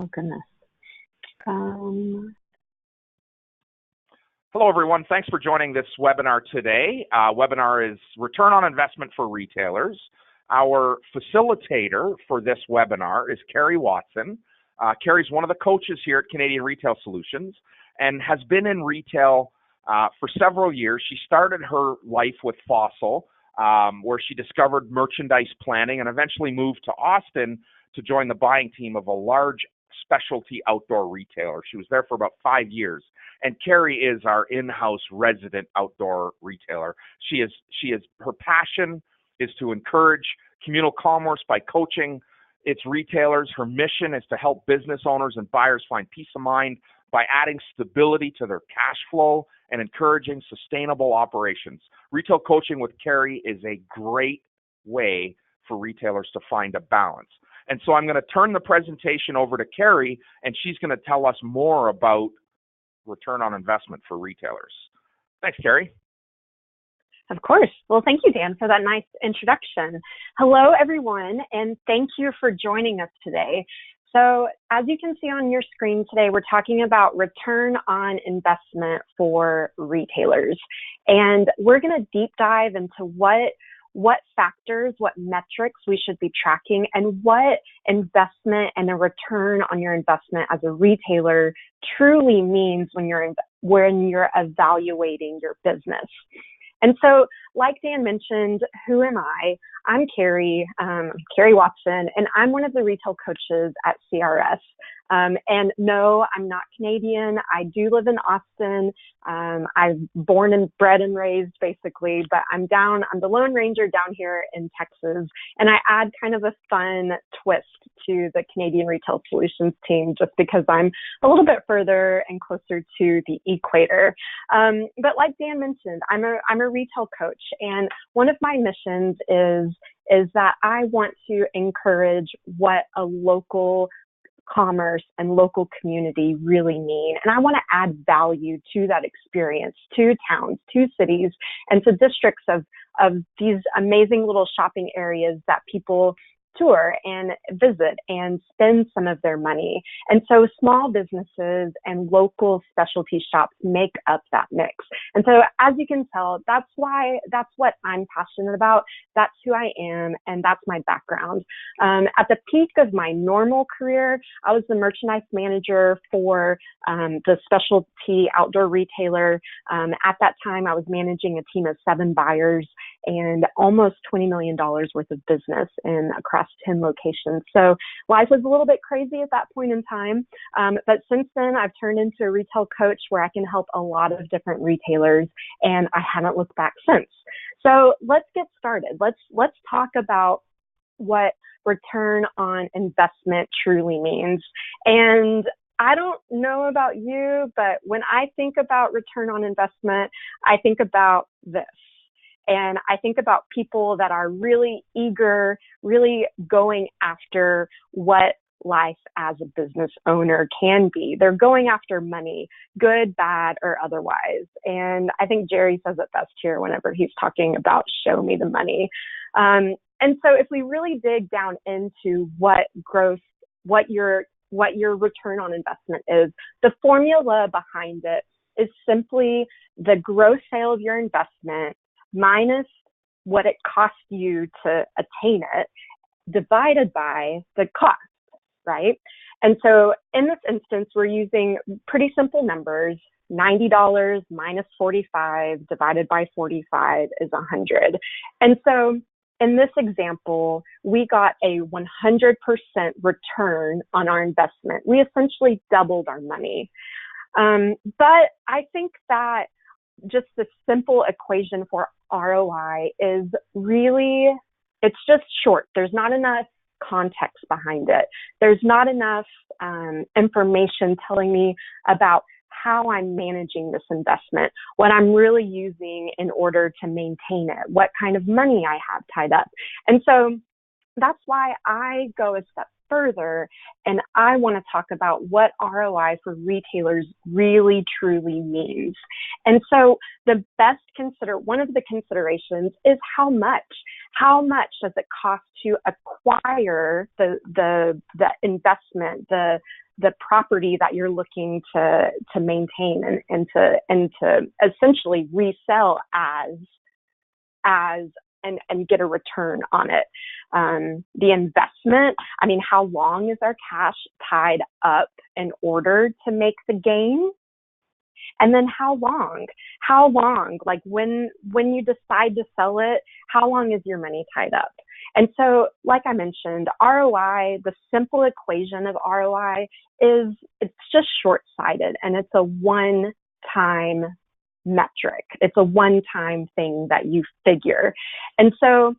Oh, goodness. Hello, everyone. Thanks for joining this webinar today. Webinar is Return on Investment for Retailers. Our facilitator for this webinar is CARRIE WATSON. CARRIE's one of the coaches here at Canadian Retail Solutions and has been in retail for several years. She started her life with Fossil, where she discovered merchandise planning and eventually moved to Austin to join the buying team of a large specialty outdoor retailer. She was there for about 5 years. And CARRIE is our in-house resident outdoor retailer. Her passion is to encourage communal commerce by coaching its retailers. Her mission is to help business owners and buyers find peace of mind by adding stability to their cash flow and encouraging sustainable operations. Retail coaching with CARRIE is a great way for retailers to find a balance. And so I'm going to turn the presentation over to CARRIE, and she's going to tell us more about return on investment for retailers. Thanks, CARRIE. Of course. Well, thank you, Dan, for that nice introduction. Hello, everyone, and thank you for joining us today. So as you can see on your screen today, we're talking about return on investment for retailers. And we're going to deep dive into what factors, what metrics we should be tracking, and what investment and a return on your investment as a retailer truly means when you're evaluating your business. And so, like Dan mentioned, who am I? I'm CARRIE, CARRIE WATSON, and I'm one of the retail coaches at CRS. And no, I'm not Canadian. I do live in Austin. I'm born and bred and raised, basically, but I'm the Lone Ranger down here in Texas. And I add kind of a fun twist to the Canadian Retail Solutions team just because I'm a little bit further and closer to the equator. But like Dan mentioned, I'm a retail coach, and one of my missions is that I want to encourage what a local commerce and local community really mean. And I want to add value to that experience, to towns, to cities, and to districts of these amazing little shopping areas that people tour and visit and spend some of their money. And so small businesses and local specialty shops make up that mix. And so as you can tell, that's what I'm passionate about. That's who I am, and that's my background. At the peak of my normal career, I was the merchandise manager for the specialty outdoor retailer. At that time, I was managing a team of 7 buyers and almost $20 million worth of business across 10 locations. So life was a little bit crazy at that point in time. But since then, I've turned into a retail coach where I can help a lot of different retailers, and I haven't looked back since. So let's get started. Let's talk about what return on investment truly means. And I don't know about you, but when I think about return on investment, I think about this. And I think about people that are really eager, really going after what life as a business owner can be. They're going after money, good, bad, or otherwise. And I think Jerry says it best here whenever he's talking about show me the money. And so if we really dig down into what your return on investment is, the formula behind it is simply the gross sale of your investment minus what it costs you to attain it, divided by the cost, right? And so in this instance, we're using pretty simple numbers. $90 minus 45 divided by 45 is 100. And so in this example, we got a 100% return on our investment. We essentially doubled our money. But I think that just the simple equation for ROI is really, it's just short. There's not enough context behind it. There's not enough information telling me about how I'm managing this investment, what I'm really using in order to maintain it, what kind of money I have tied up. And so that's why I go a step further, and I want to talk about what ROI for retailers really truly means. And so one of the considerations is how much does it cost to acquire the investment, the the property that you're looking to maintain and to essentially resell and get a return on it. The investment, I mean, how long is our cash tied up in order to make the gain? And then how long, like when you decide to sell it, how long is your money tied up? And so, like I mentioned, ROI, the simple equation of ROI it's just short-sighted, and it's a one-time metric. It's a one-time thing that you figure. And so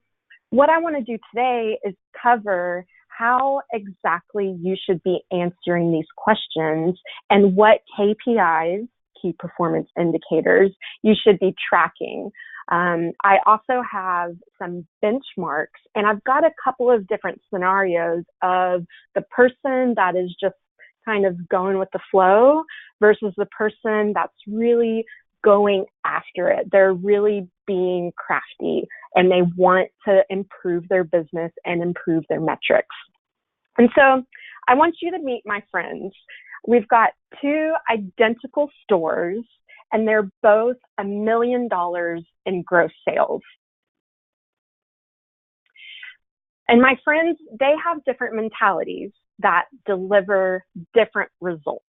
what I want to do today is cover how exactly you should be answering these questions and what KPIs, key performance indicators, you should be tracking. I also have some benchmarks, and I've got a couple of different scenarios of the person that is just kind of going with the flow versus the person that's really going after it. They're really being crafty, and they want to improve their business and improve their metrics. And so I want you to meet my friends. We've got two identical stores, and they're both $1 million in gross sales. And my friends, they have different mentalities that deliver different results,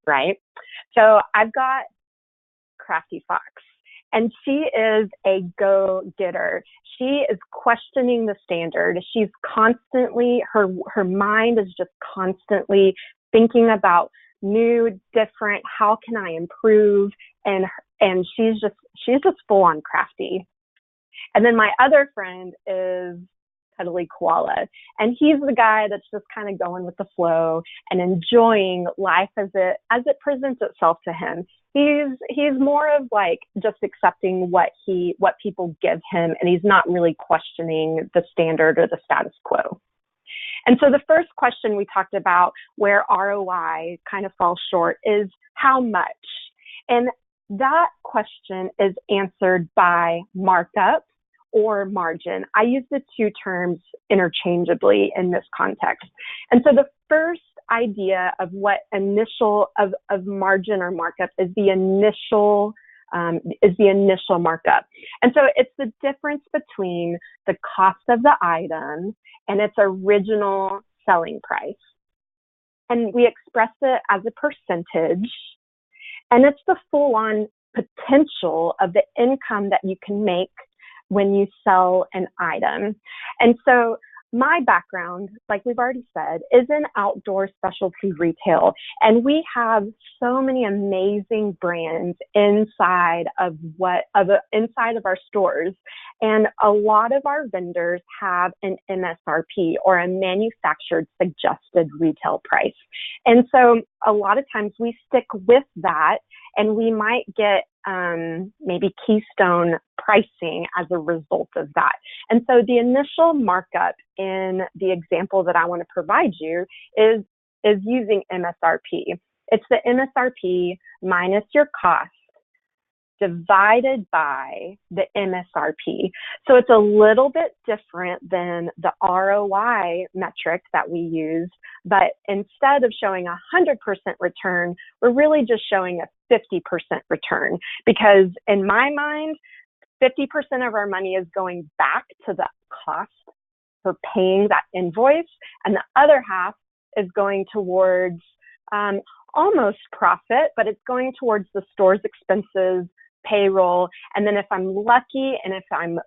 right? So I've got Crafty Fox, and she is a go-getter. She is questioning the standard. She's constantly, her mind is just constantly thinking about new, different, how can I improve? And she's just full on crafty. And then my other friend is Cuddly Koala, and he's the guy that's just kind of going with the flow and enjoying life as it presents itself to him. He's more of like just accepting what people give him, and he's not really questioning the standard or the status quo. And so the first question we talked about where ROI kind of falls short is how much? And that question is answered by markup or margin. I use the two terms interchangeably in this context. And so the first idea of what of margin or markup is the initial markup. And so it's the difference between the cost of the item and its original selling price. And we express it as a percentage, and it's the full-on potential of the income that you can make when you sell an item. And so my background, like we've already said, is in outdoor specialty retail. And we have so many amazing brands inside of our stores. And a lot of our vendors have an MSRP, or a manufactured suggested retail price. And so a lot of times we stick with that, and we might get maybe keystone pricing as a result of that. And so the initial markup in the example that I want to provide you is using MSRP. It's the MSRP minus your cost divided by the MSRP. So it's a little bit different than the ROI metric that we use, but instead of showing 100% return, we're really just showing a 50% return, because in my mind, 50% of our money is going back to the cost for paying that invoice, and the other half is going towards almost profit, but it's going towards the store's expenses, payroll, and then if I'm lucky and if I'm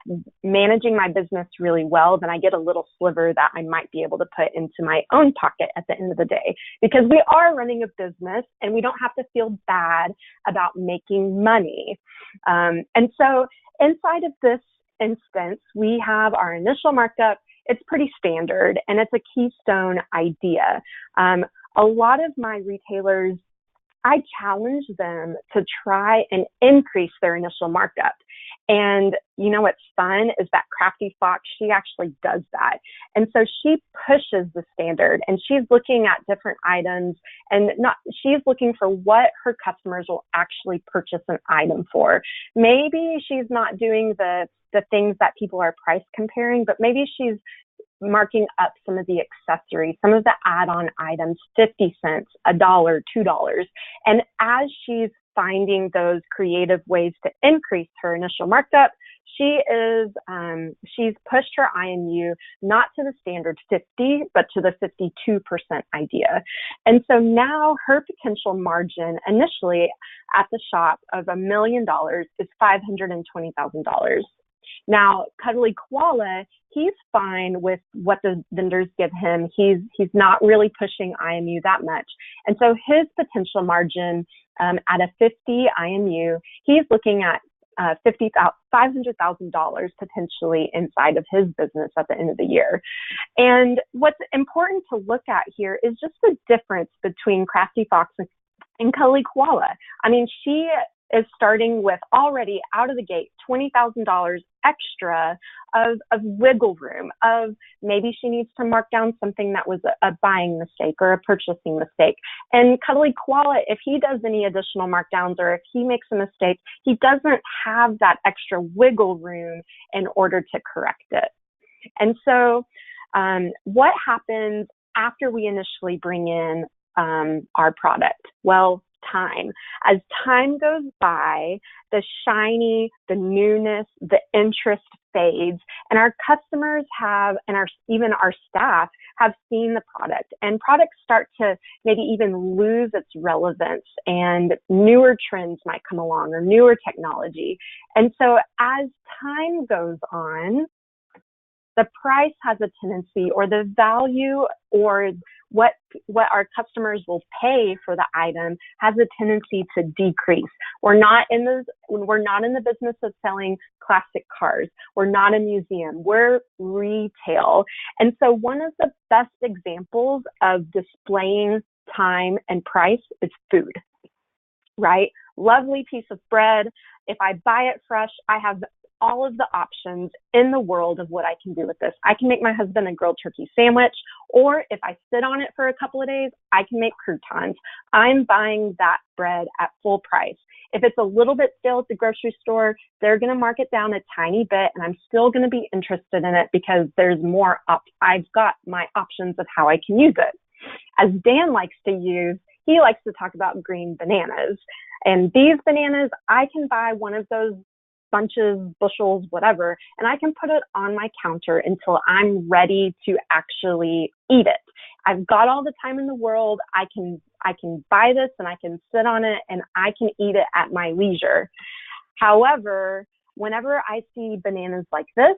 managing my business really well, then I get a little sliver that I might be able to put into my own pocket at the end of the day, because we are running a business and we don't have to feel bad about making money. And so inside of this instance, we have our initial markup. It's pretty standard, and it's a keystone idea. A lot of my retailers, I challenge them to try and increase their initial markup. And you know what's fun is that Crafty Fox, she actually does that. And so she pushes the standard, and she's looking at different items, and she's looking for what her customers will actually purchase an item for. Maybe she's not doing the things that people are price comparing, but maybe she's marking up some of the accessories, some of the add-on items, 50 cents, $1, $2. And as she's finding those creative ways to increase her initial markup, she's pushed her IMU not to the standard 50, but to the 52% idea. And so now her potential margin initially at the shop of $1 million is $520,000. Now, Cuddly Koala, he's fine with what the vendors give him. He's not really pushing IMU that much. And so his potential margin at a 50 IMU, he's looking at $500,000 potentially inside of his business at the end of the year. And what's important to look at here is just the difference between Crafty Fox and Cuddly Koala. I mean, she is starting with already out of the gate $20,000 extra of wiggle room, of maybe she needs to mark down something that was a buying mistake or a purchasing mistake. And Cuddly Koala, if he does any additional markdowns or if he makes a mistake, he doesn't have that extra wiggle room in order to correct it. And so what happens after we initially bring in our product? Well, time. As time goes by, the shiny, the newness, the interest fades, and our customers have, and even our staff have seen the product, and products start to maybe even lose its relevance, and newer trends might come along or newer technology. And so as time goes on, the price has a tendency, or the value, or what our customers will pay for the item has a tendency to decrease. We're not in the business of selling classic cars. We're not a museum. We're retail. And so one of the best examples of displaying time and price is food, right? Lovely piece of bread. If I buy it fresh, I have all of the options in the world of what I can do with this. I can make my husband a grilled turkey sandwich, or if I sit on it for a couple of days, I can make croutons. I'm buying that bread at full price. If it's a little bit stale at the grocery store, they're going to mark it down a tiny bit, and I'm still going to be interested in it because there's more I've got my options of how I can use it. As Dan likes to use, he likes to talk about green bananas. And these bananas, I can buy one of those bunches, bushels, whatever, and I can put it on my counter until I'm ready to actually eat it. I've got all the time in the world. I can buy this and I can sit on it and I can eat it at my leisure. However, whenever I see bananas like this,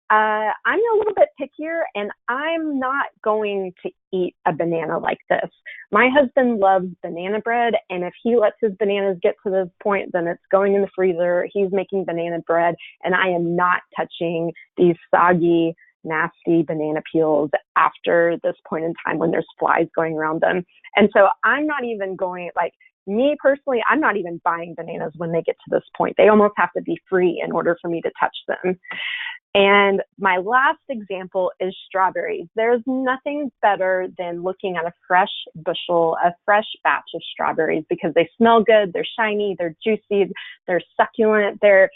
I'm a little bit pickier, and I'm not going to eat a banana like this. My husband loves banana bread, and if he lets his bananas get to this point, then it's going in the freezer. He's making banana bread, and I am not touching these soggy, nasty banana peels after this point in time when there's flies going around them. And so I'm not even going, like, me personally, I'm not even buying bananas when they get to this point. They almost have to be free in order for me to touch them. And my last example is strawberries. There's nothing better than looking at a fresh bushel, a fresh batch of strawberries, because they smell good, they're shiny, they're juicy, they're succulent, they're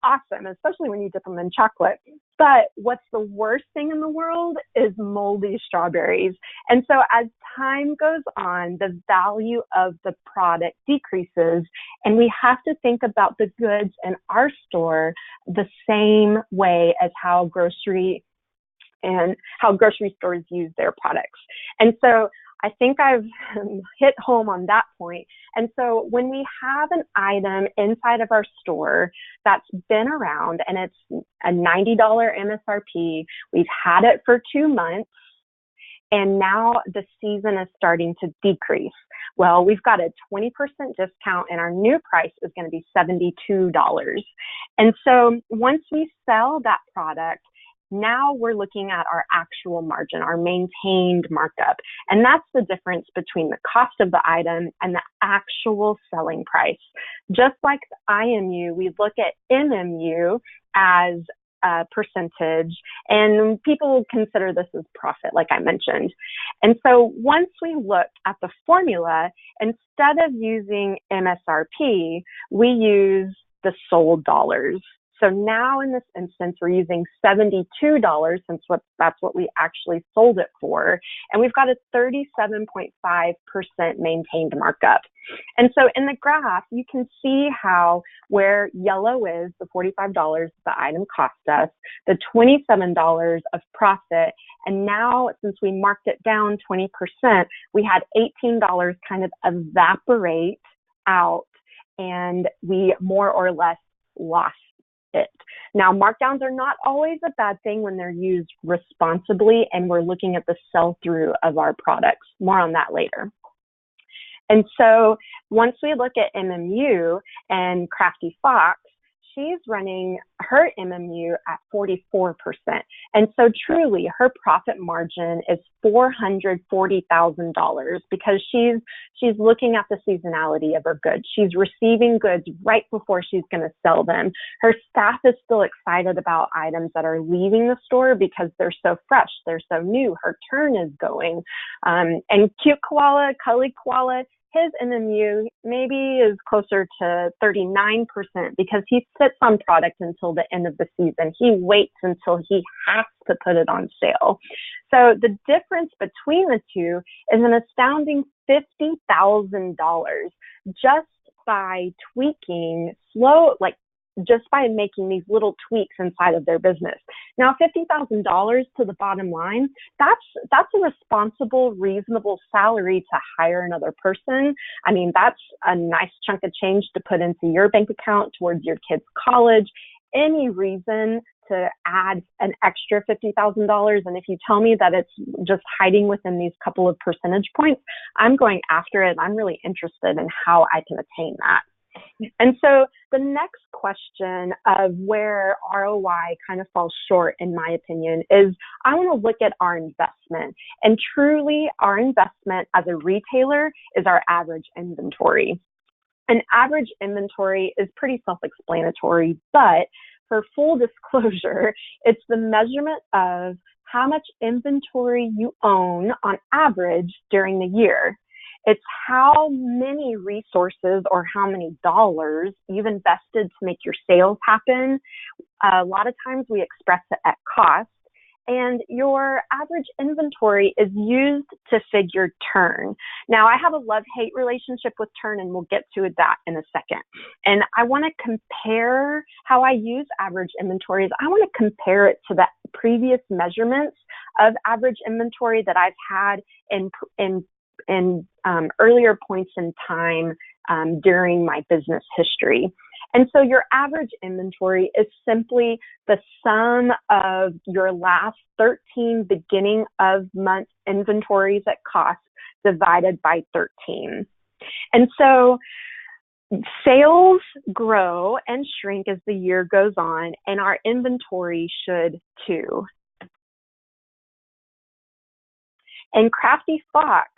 awesome, especially when you dip them in chocolate. But what's the worst thing in the world is moldy strawberries. And so as time goes on, the value of the product decreases, and we have to think about the goods in our store the same way as how grocery stores use their products. And so I think I've hit home on that point. And so when we have an item inside of our store that's been around and it's a $90 MSRP, we've had it for 2 months, and now the season is starting to decrease. Well, we've got a 20% discount, and our new price is going to be $72. And so once we sell that product, now we're looking at our actual margin, our maintained markup. And that's the difference between the cost of the item and the actual selling price. Just like the IMU, we look at MMU as a percentage, and people consider this as profit, like I mentioned. And so once we look at the formula, instead of using MSRP, we use the sold dollars. So now in this instance, we're using $72 since that's what we actually sold it for. And we've got a 37.5% maintained markup. And so in the graph, you can see how where yellow is the $45 the item cost us, the $27 of profit, and now since we marked it down 20%, we had $18 kind of evaporate out, and we more or less lost it. Now, markdowns are not always a bad thing when they're used responsibly, and we're looking at the sell-through of our products. More on that later. And so once we look at MMU and Crafty Fox, she's running her MMU at 44%. And so truly her profit margin is $440,000 because she's looking at the seasonality of her goods. She's receiving goods right before she's going to sell them. Her staff is still excited about items that are leaving the store because they're so fresh, they're so new. Her turn is going. And Cute Koala, Cuddly Koala, his MMU maybe is closer to 39% because he sits on product until the end of the season. He waits until he has to put it on sale. So the difference between the two is an astounding $50,000 just by tweaking just by making these little tweaks inside of their business. Now, $50,000 to the bottom line, that's a responsible, reasonable salary to hire another person. I mean, that's a nice chunk of change to put into your bank account towards your kids' college. Any reason to add an extra $50,000, and if you tell me that it's just hiding within these couple of percentage points, I'm going after it. I'm really interested in how I can attain that. And so the next question of where ROI kind of falls short, in my opinion, is I want to look at our investment. And truly, our investment as a retailer is our average inventory. An average inventory is pretty self-explanatory, but for full disclosure, it's the measurement of how much inventory you own on average during the year. It's how many resources or how many dollars you've invested to make your sales happen. A lot of times we express it at cost, and your average inventory is used to figure turn. Now, I have a love-hate relationship with turn, and we'll get to that in a second. And I want to compare how I use average inventories. I want to compare it to the previous measurements of average inventory that I've had in earlier points in time during my business history. And so your average inventory is simply the sum of your last 13 beginning of month inventories at cost divided by 13. And so sales grow and shrink as the year goes on, and our inventory should too. And Crafty Fox,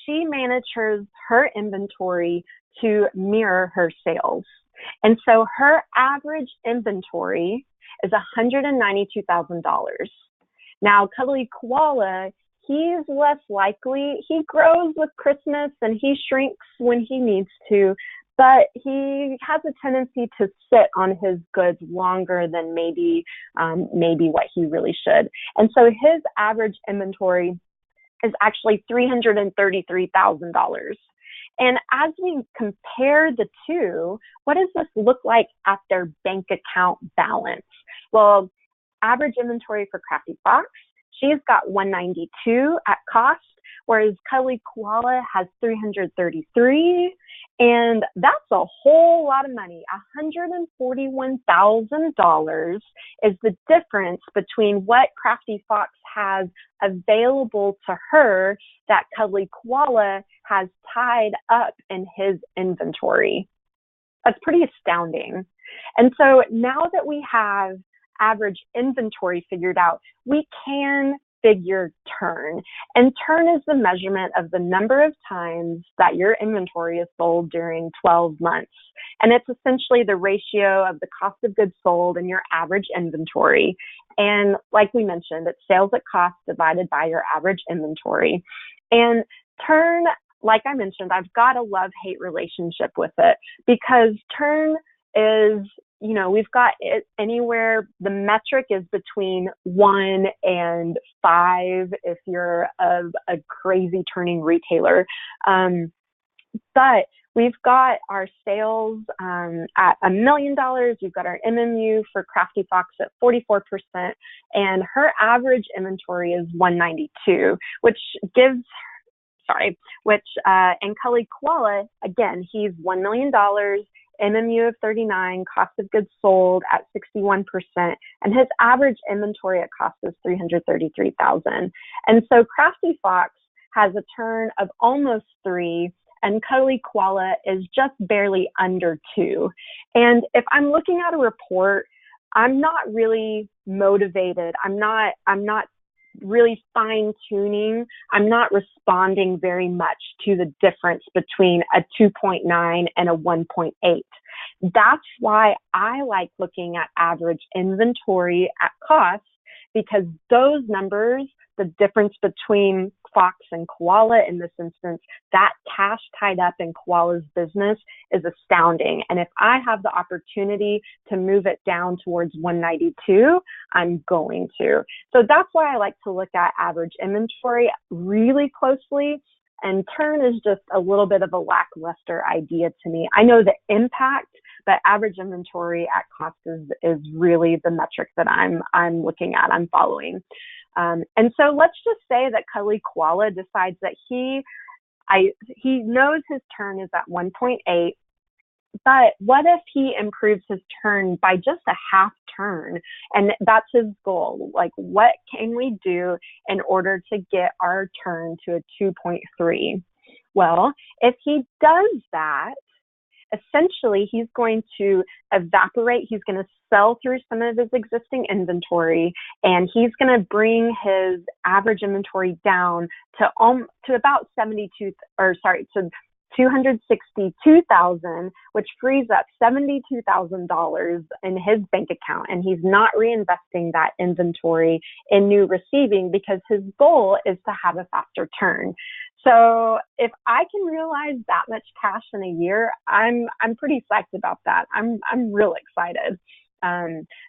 she manages her inventory to mirror her sales. And so her average inventory is $192,000. Now, Cuddly Koala, he's less likely. He grows with Christmas and he shrinks when he needs to, but he has a tendency to sit on his goods longer than maybe what he really should. And so his average inventory is actually $333,000. And as we compare the two, what does this look like at their bank account balance? Well, average inventory for Crafty Fox, she's got $192 at cost, whereas Cuddly Koala has $333, and that's a whole lot of money. $141,000 is the difference between what Crafty Fox has available to her that Cuddly Koala has tied up in his inventory. That's pretty astounding. And so now that we have average inventory figured out, we can figure turn. And turn is the measurement of the number of times that your inventory is sold during 12 months. And it's essentially the ratio of the cost of goods sold and your average inventory. And like we mentioned, it's sales at cost divided by your average inventory. And turn, like I mentioned, I've got a love-hate relationship with it because turn is we've got it anywhere, the metric is between 1 and 5 if you're a crazy turning retailer. But we've got our sales at $1 million. We've got our MMU for Crafty Fox at 44%, and her average inventory is 192, and Cully Koala, again, he's $1 million, MMU of 39, cost of goods sold at 61%, and his average inventory at cost is 333,000. And so Crafty Fox has a turn of almost 3, and Cully Koala is just barely under 2. And if I'm looking at a report, I'm not really motivated. I'm not really fine-tuning. I'm not responding very much to the difference between a 2.9 and a 1.8. That's why I like looking at average inventory at cost, because those numbers, the difference between Fox and Koala in this instance, that cash tied up in Koala's business is astounding. And if I have the opportunity to move it down towards 192, I'm going to. So that's why I like to look at average inventory really closely. And turn is just a little bit of a lackluster idea to me. I know the impact, but average inventory at cost is really the metric that I'm looking at, I'm following. And so let's just say that Cully Koala decides that he knows his turn is at 1.8, but what if he improves his turn by just a half turn? And that's his goal. Like, what can we do in order to get our turn to a 2.3? Well, if he does that, essentially he's going to evaporate. He's going to sell through some of his existing inventory, and he's going to bring his average inventory down to about 262,000, which frees up $72,000 in his bank account, and he's not reinvesting that inventory in new receiving because his goal is to have a faster turn. So if I can realize that much cash in a year, I'm pretty psyched about that. I'm real excited.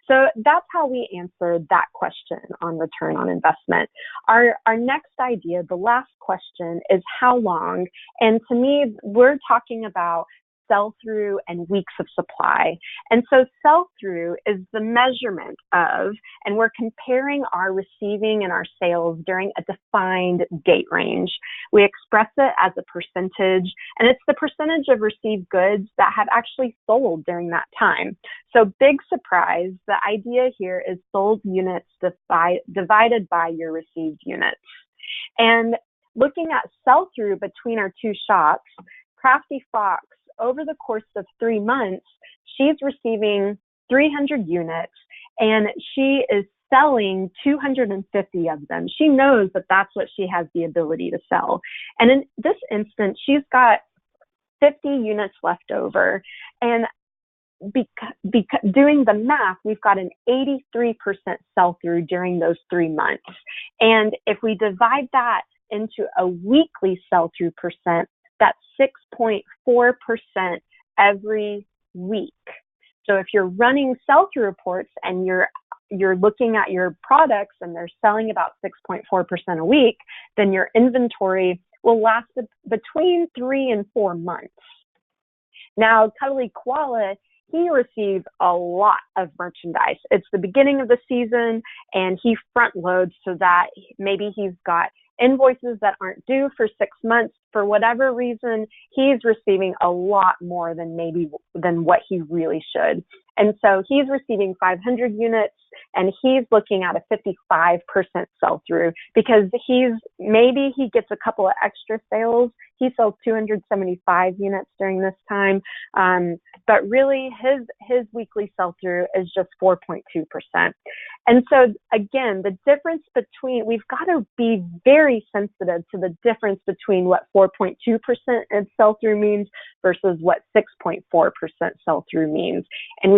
So that's how we answered that question on return on investment. Our next idea, the last question, is how long? And to me, we're talking about sell-through and weeks of supply. And so sell-through is the measurement of, and we're comparing our receiving and our sales during a defined date range. We express it as a percentage, and it's the percentage of received goods that have actually sold during that time. So big surprise, the idea here is sold units divided by your received units. And looking at sell-through between our two shops, Crafty Fox, over the course of 3 months, she's receiving 300 units, and she is selling 250 of them. She knows that that's what she has the ability to sell. And in this instance, she's got 50 units left over. And doing the math, we've got an 83% sell-through during those 3 months. And if we divide that into a weekly sell-through percent, that's 6.4% every week. So if you're running sell-through reports and you're looking at your products and they're selling about 6.4% a week, then your inventory will last between 3 and 4 months. Now, Cully Koala, he receives a lot of merchandise. It's the beginning of the season, and he front loads so that maybe he's got invoices that aren't due for 6 months. For whatever reason, he's receiving a lot more than what he really should. And so he's receiving 500 units, and he's looking at a 55% sell-through because maybe he gets a couple of extra sales. He sells 275 units during this time. But really his weekly sell-through is just 4.2%. And so again, the difference between, we've got to be very sensitive to the difference between what 4.2% in sell-through means versus what 6.4% sell-through means. And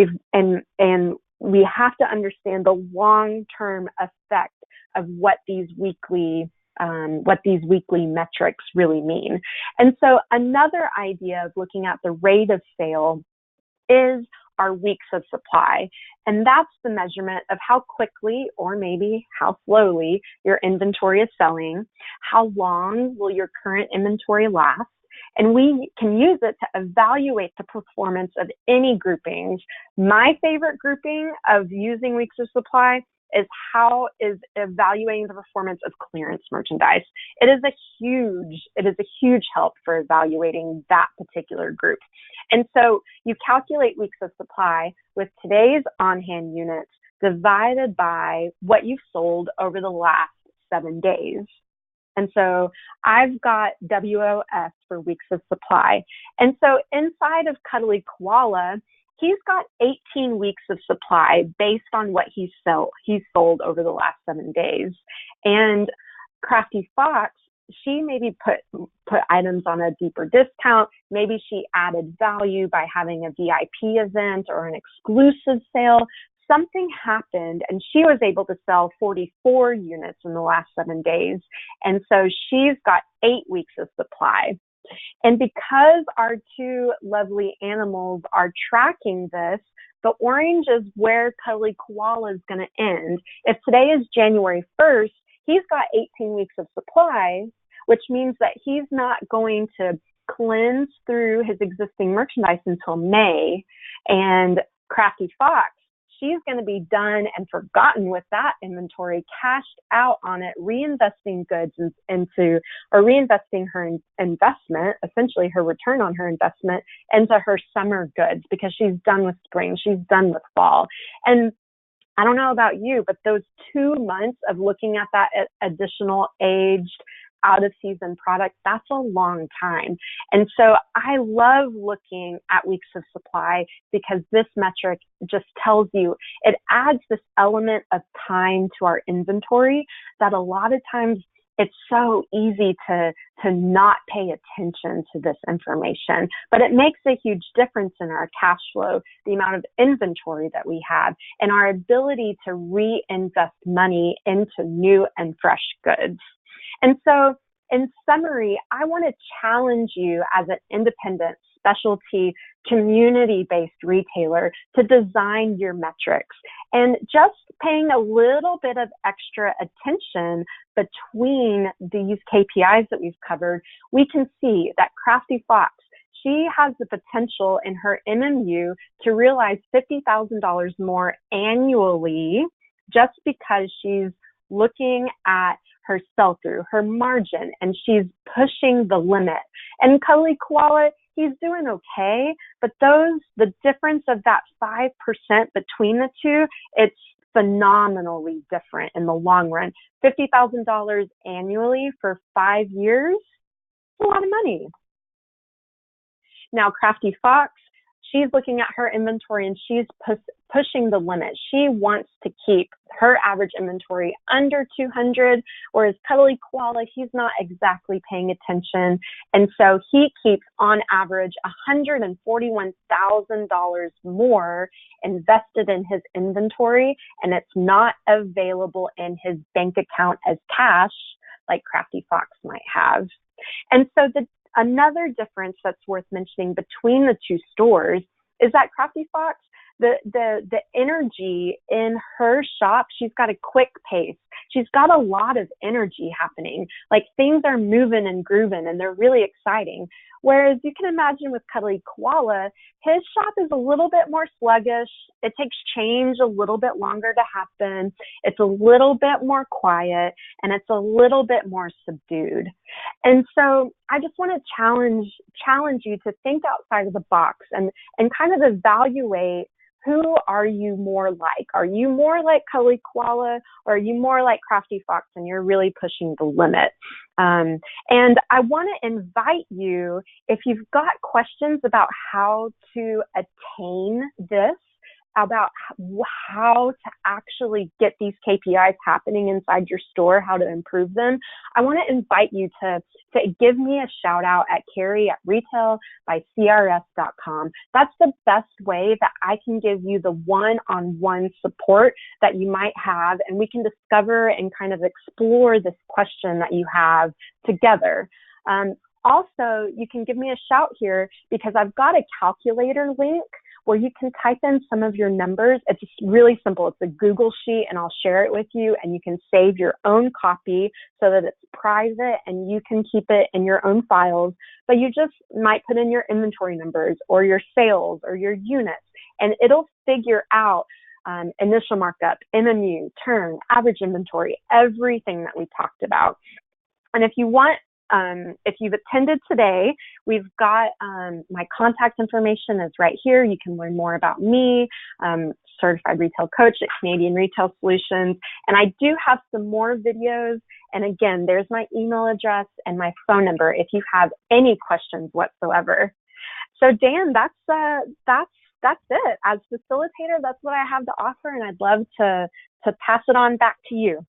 we have to understand the long-term effect of what these weekly metrics really mean. And so another idea of looking at the rate of sale is are weeks of supply. And that's the measurement of how quickly or maybe how slowly your inventory is selling. How long will your current inventory last? And we can use it to evaluate the performance of any groupings. My favorite grouping of using weeks of supply is evaluating the performance of clearance merchandise. It is a huge help for evaluating that particular group. And so you calculate weeks of supply with today's on-hand units divided by what you've sold over the last 7 days. And so I've got WOS for weeks of supply. And so inside of Cuddly Koala, he's got 18 weeks of supply based on what he's sold over the last 7 days. And Crafty Fox, she maybe put items on a deeper discount. Maybe she added value by having a VIP event or an exclusive sale. Something happened and she was able to sell 44 units in the last 7 days. And so she's got 8 weeks of supply. And because our two lovely animals are tracking this, the orange is where Cuddly Koala is going to end. If today is January 1st, he's got 18 weeks of supply, which means that he's not going to cleanse through his existing merchandise until May. And Crafty Fox, she's going to be done and forgotten with that inventory, cashed out on it, reinvesting goods reinvesting her investment, essentially her return on her investment, into her summer goods because she's done with spring, she's done with fall. And I don't know about you, but those 2 months of looking at that additional aged out of season product, that's a long time. And so I love looking at weeks of supply because this metric just tells you, it adds this element of time to our inventory that a lot of times it's so easy to not pay attention to this information, but it makes a huge difference in our cash flow, the amount of inventory that we have, and our ability to reinvest money into new and fresh goods. And so in summary, I want to challenge you as an independent, specialty, community-based retailer to design your metrics. And just paying a little bit of extra attention between these KPIs that we've covered, we can see that Crafty Fox, she has the potential in her MMU to realize $50,000 more annually just because she's looking at her sell-through, her margin, and she's pushing the limit. And Cuddly Koala, he's doing okay, but the difference of that 5% between the two, it's phenomenally different in the long run. $50,000 annually for 5 years, it's a lot of money. Now, Crafty Fox, she's looking at her inventory and she's pushing the limit. She wants to keep her average inventory under 200, whereas Cuddly Koala, he's not exactly paying attention. And so he keeps on average $141,000 more invested in his inventory, and it's not available in his bank account as cash like Crafty Fox might have. And so another difference that's worth mentioning between the two stores is that Crafty Fox, the energy in her shop, she's got a quick pace. She's got a lot of energy happening. Like things are moving and grooving and they're really exciting. Whereas you can imagine with Cuddly Koala, his shop is a little bit more sluggish. It takes change a little bit longer to happen. It's a little bit more quiet and it's a little bit more subdued. And so I just want to challenge you to think outside of the box and kind of evaluate, who are you more like? Are you more like Cuddly Koala, or are you more like Crafty Fox and you're really pushing the limit? And I want to invite you, if you've got questions about how to attain this, about how to actually get these KPIs happening inside your store, how to improve them, I want to invite you to give me a shout out at CARRIE@retailbycrs.com. That's the best way that I can give you the one-on-one support that you might have, and we can discover and kind of explore this question that you have together. Also, you can give me a shout here because I've got a calculator link where you can type in some of your numbers. It's just really simple. It's a Google sheet, and I'll share it with you, and you can save your own copy so that it's private and you can keep it in your own files. But you just might put in your inventory numbers or your sales or your units, and it'll figure out initial markup, MMU, turn, average inventory, everything that we talked about. And if you want, if you've attended today, we've got my contact information is right here. You can learn more about me, certified retail coach at Canadian Retail Solutions. And I do have some more videos. And again, there's my email address and my phone number if you have any questions whatsoever. So Dan, that's it. As facilitator, that's what I have to offer, and I'd love to pass it on back to you.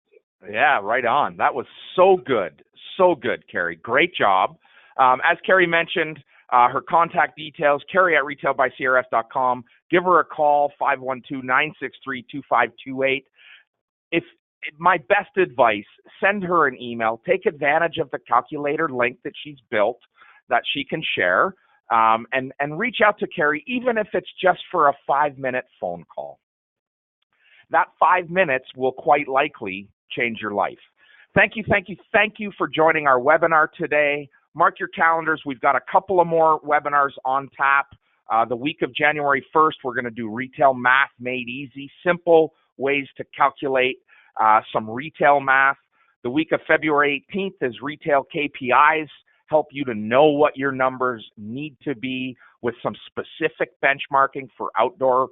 Yeah, right on. That was so good. So good, Carrie. Great job. As Carrie mentioned, her contact details, carrie@retailbycrs.com. Give her a call, 512-963-2528. If my best advice, send her an email. Take advantage of the calculator link that she's built that she can share, and reach out to Carrie, even if it's just for a 5-minute phone call. That 5 minutes will quite likely change your life. Thank you for joining our webinar today. Mark your calendars. We've got a couple of more webinars on tap. The week of January 1st, we're going to do Retail Math Made Easy, simple ways to calculate some retail math. The week of February 18th is Retail KPIs, help you to know what your numbers need to be with some specific benchmarking for outdoor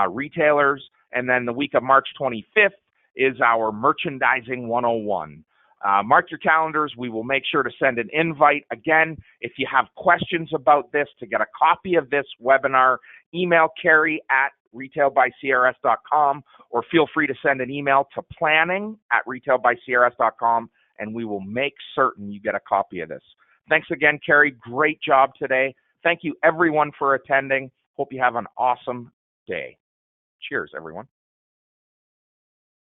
retailers. And then the week of March 25th is our Merchandising 101. Mark your calendars. We will make sure to send an invite. Again, if you have questions about this, to get a copy of this webinar, email carrie@retailbycrs.com, or feel free to send an email to planning@retailbycrs.com, and we will make certain you get a copy of this. Thanks again, Carrie. Great job today. Thank you, everyone, for attending. Hope you have an awesome day. Cheers, everyone.